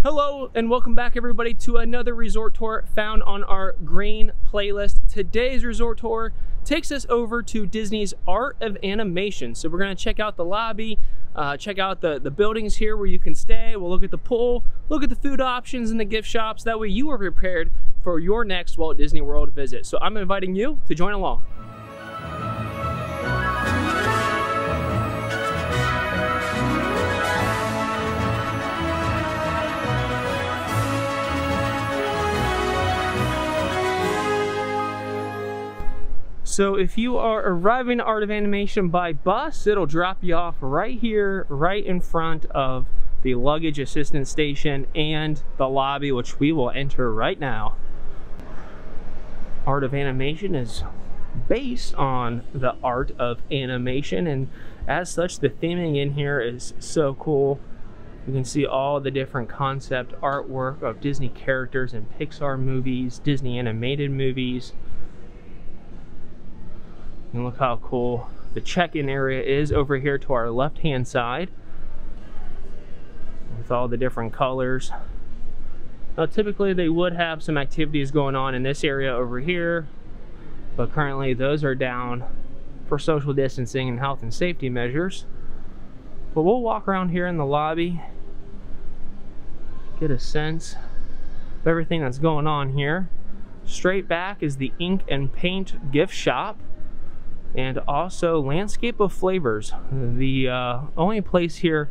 Hello and welcome back everybody to another resort tour found on our green playlist. Today's resort tour takes us over to Disney's Art of Animation. So we're going to check out the lobby, check out the buildings here where you can stay. We'll look at the pool, look at the food options and the gift shops. That way you are prepared for your next Walt Disney World visit. So I'm inviting you to join along. So if you are arriving at Art of Animation by bus, it'll drop you off right here, right in front of the luggage assistance station and the lobby, which we will enter right now. Art of Animation is based on the art of animation, and as such, the theming in here is so cool. You can see all the different concept artwork of Disney characters in Pixar movies, Disney animated movies. And look how cool the check-in area is over here to our left-hand side with all the different colors. Now, typically they would have some activities going on in this area over here, but currently those are down for social distancing and health and safety measures. But we'll walk around here in the lobby, get a sense of everything that's going on here. Straight back is the ink and paint gift shop, and also Landscape of Flavors, the only place here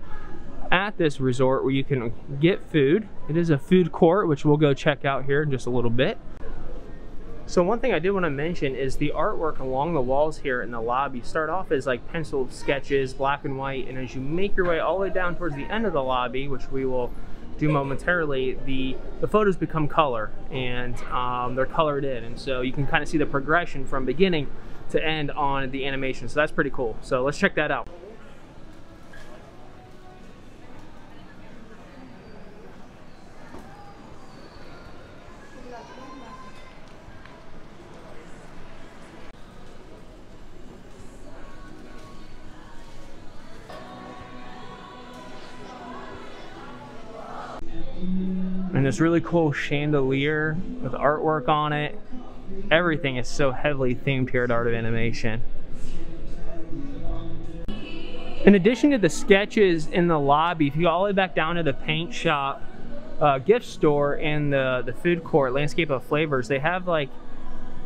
at this resort where you can get food. It is a food court, which we'll go check out here in just a little bit. So one thing I did want to mention is the artwork along the walls here in the lobby start off as like pencil sketches, black and white, and as you make your way all the way down towards the end of the lobby, which we will do momentarily, the photos become color, and they're colored in, and so you can kind of see the progression from beginning to end on the animation. So that's pretty cool. So let's check that out. And this really cool chandelier with artwork on it. Everything is so heavily themed here at Art of Animation. In addition to the sketches in the lobby, if you go all the way back down to the paint shop, gift store, and the food court, Landscape of Flavors, they have like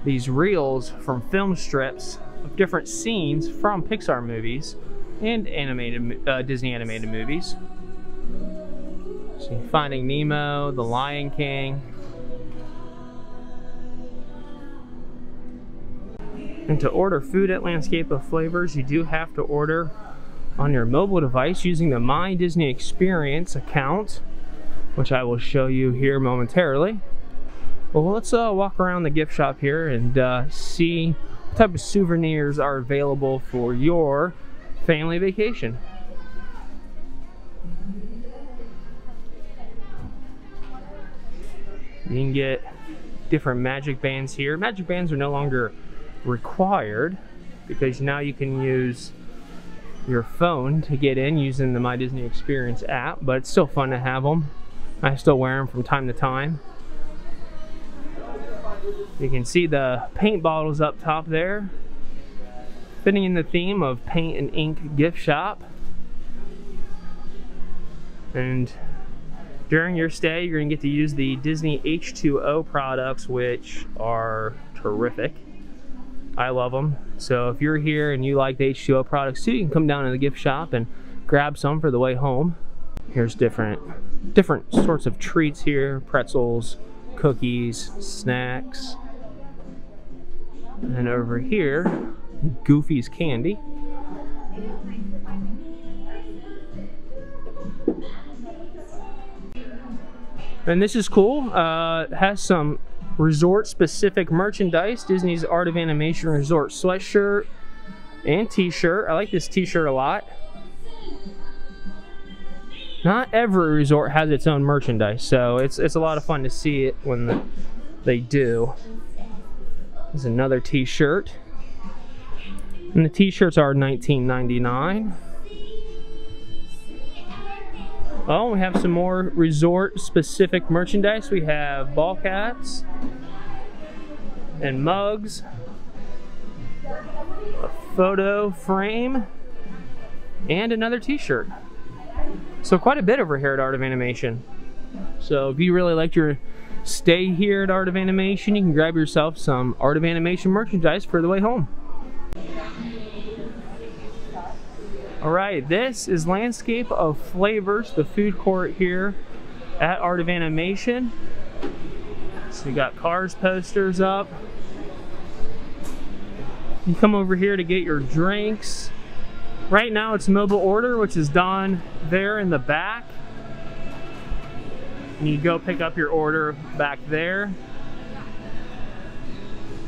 these reels from film strips of different scenes from Pixar movies and animated Disney animated movies. So Finding Nemo, The Lion King. And to order food at Landscape of Flavors, you do have to order on your mobile device using the My Disney Experience account, which I will show you here momentarily. Well, let's walk around the gift shop here and see what type of souvenirs are available for your family vacation. You can get different magic bands here. Magic bands are no longer required because now you can use your phone to get in using the My Disney Experience app, but it's still fun to have them. I still wear them from time to time. You can see the paint bottles up top there, fitting in the theme of paint and ink gift shop. And during your stay, you're going to get to use the Disney H2O products, which are terrific. I love them. So if you're here and you like the H2O products too, you can come down to the gift shop and grab some for the way home. Here's different sorts of treats here: pretzels, cookies, snacks. And over here, Goofy's candy. And this is cool. It has some resort-specific merchandise. Disney's Art of Animation Resort sweatshirt and t-shirt. I like this t-shirt a lot. Not every resort has its own merchandise, so it's a lot of fun to see it when they do. There's another t-shirt. And the t-shirts are $19.99. Oh, we have some more resort specific merchandise. We have ball caps and mugs, a photo frame, and another t-shirt. So quite a bit over here at Art of Animation. So if you really liked your stay here at Art of Animation, you can grab yourself some Art of Animation merchandise for the way home. Alright, this is Landscape of Flavors, the food court here at Art of Animation. So you got Cars posters up. You come over here to get your drinks. Right now it's mobile order, which is done there in the back. And you go pick up your order back there.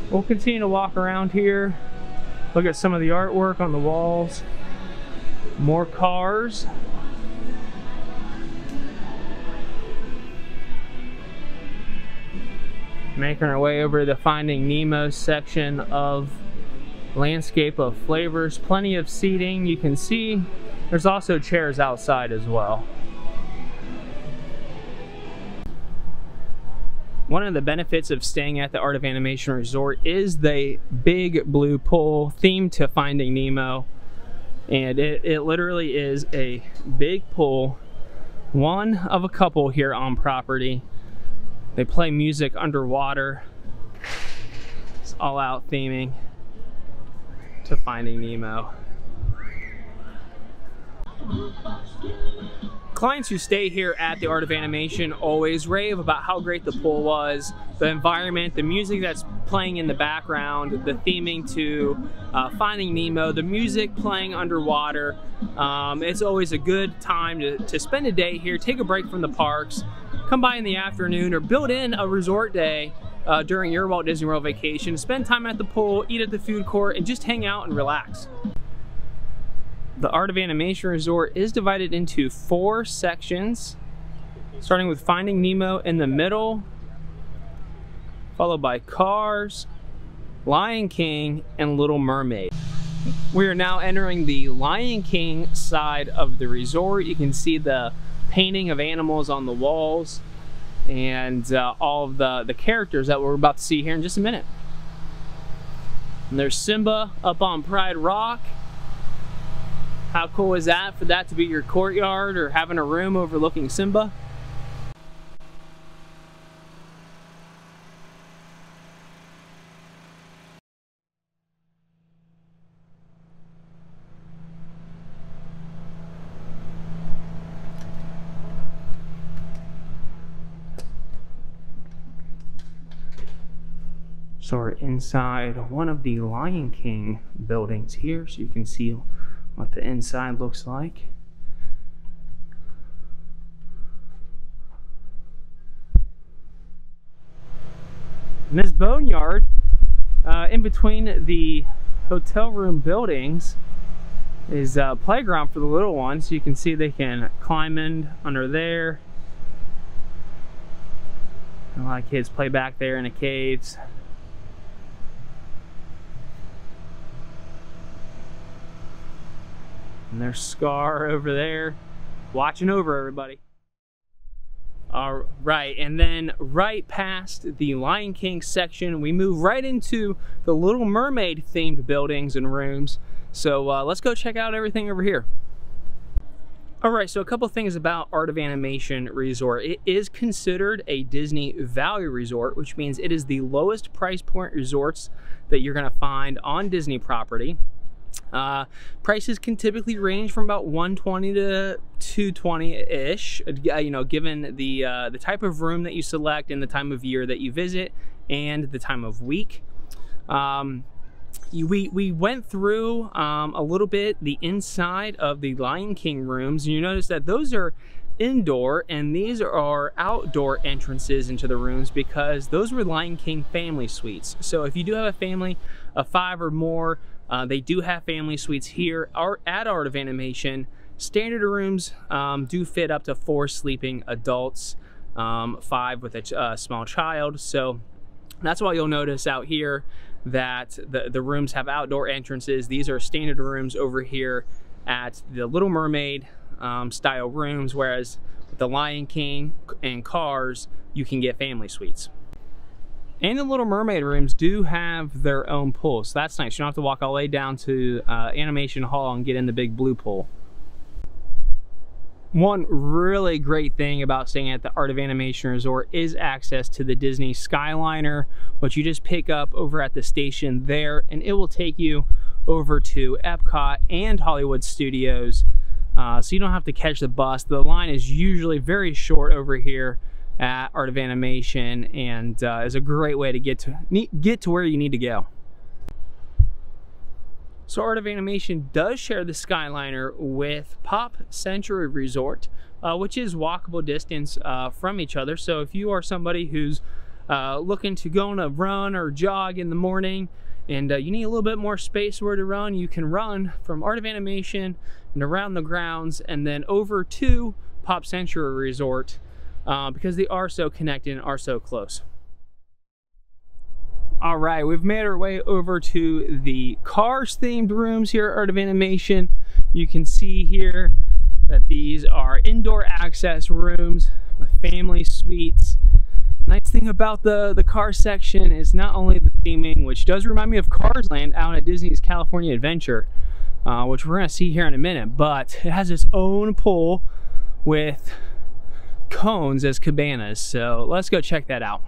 We'll continue to walk around here, look at some of the artwork on the walls. More cars. Making our way over to the Finding Nemo section of Landscape of Flavors. Plenty of seating. You can see there's also chairs outside as well. One of the benefits of staying at the Art of Animation Resort is the big blue pool themed to Finding Nemo. And it literally is a big pool, one of a couple here on property. They play music underwater. It's all out theming to Finding Nemo. Clients who stay here at the Art of Animation always rave about how great the pool was, the environment, the music that's playing in the background, the theming to Finding Nemo, the music playing underwater. It's always a good time to spend a day here, take a break from the parks, come by in the afternoon, or build in a resort day during your Walt Disney World vacation, spend time at the pool, eat at the food court, and just hang out and relax. The Art of Animation Resort is divided into 4 sections, starting with Finding Nemo in the middle, followed by Cars, Lion King, and Little Mermaid. We are now entering the Lion King side of the resort. You can see the painting of animals on the walls and all of the characters that we're about to see here in just a minute. And there's Simba up on Pride Rock. How cool is that for that to be your courtyard or having a room overlooking Simba? So we're inside one of the Lion King buildings here, so you can see what the inside looks like. And this boneyard, in between the hotel room buildings, is a playground for the little ones. So you can see they can climb in under there. A lot of kids play back there in the caves. And there's Scar over there, watching over everybody. All right, and then right past the Lion King section, we move right into the Little Mermaid themed buildings and rooms. So let's go check out everything over here. All right, so a couple things about Art of Animation Resort. It is considered a Disney Value Resort, which means it is the lowest price point resorts that you're gonna find on Disney property. Prices can typically range from about $120 to $220-ish, you know, given the type of room that you select and the time of year that you visit and the time of week. We went through a little bit the inside of the Lion King rooms, and you notice that those are indoor and these are outdoor entrances into the rooms because those were Lion King family suites. So if you do have a family of 5 or more, they do have family suites here at Art of Animation. Standard rooms do fit up to 4 sleeping adults, 5 with a small child. So that's why you'll notice out here that the rooms have outdoor entrances. These are standard rooms over here at the Little Mermaid style rooms, whereas the Lion King and Cars, you can get family suites. And the Little Mermaid rooms do have their own pool, so that's nice. You don't have to walk all the way down to Animation Hall and get in the big blue pool. One really great thing about staying at the Art of Animation Resort is access to the Disney Skyliner, which you just pick up over at the station there, and it will take you over to Epcot and Hollywood Studios, so you don't have to catch the bus. The line is usually very short over here at Art of Animation, and is a great way to get to where you need to go. So Art of Animation does share the Skyliner with Pop Century Resort, which is walkable distance from each other. So if you are somebody who's looking to go on a run or jog in the morning, and you need a little bit more space where to run, you can run from Art of Animation and around the grounds and then over to Pop Century Resort, because they are so connected and are so close. All right, we've made our way over to the Cars themed rooms here at Art of Animation. You can see here that these are indoor access rooms with family suites. Nice thing about the car section is not only the theming, which does remind me of Cars Land out at Disney's California Adventure, which we're gonna see here in a minute, but it has its own pool with cones as cabanas. So let's go check that out.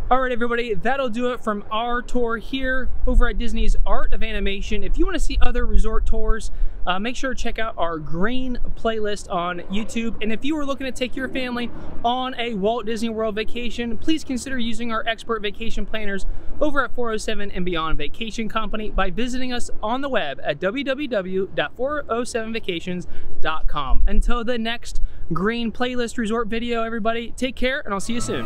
Alright everybody, that'll do it from our tour here over at Disney's Art of Animation. If you want to see other resort tours, make sure to check out our green playlist on YouTube. And if you are looking to take your family on a Walt Disney World vacation, please consider using our expert vacation planners over at 407 and Beyond Vacation Company by visiting us on the web at www.407vacations.com. Until the next green playlist resort video, everybody, take care and I'll see you soon.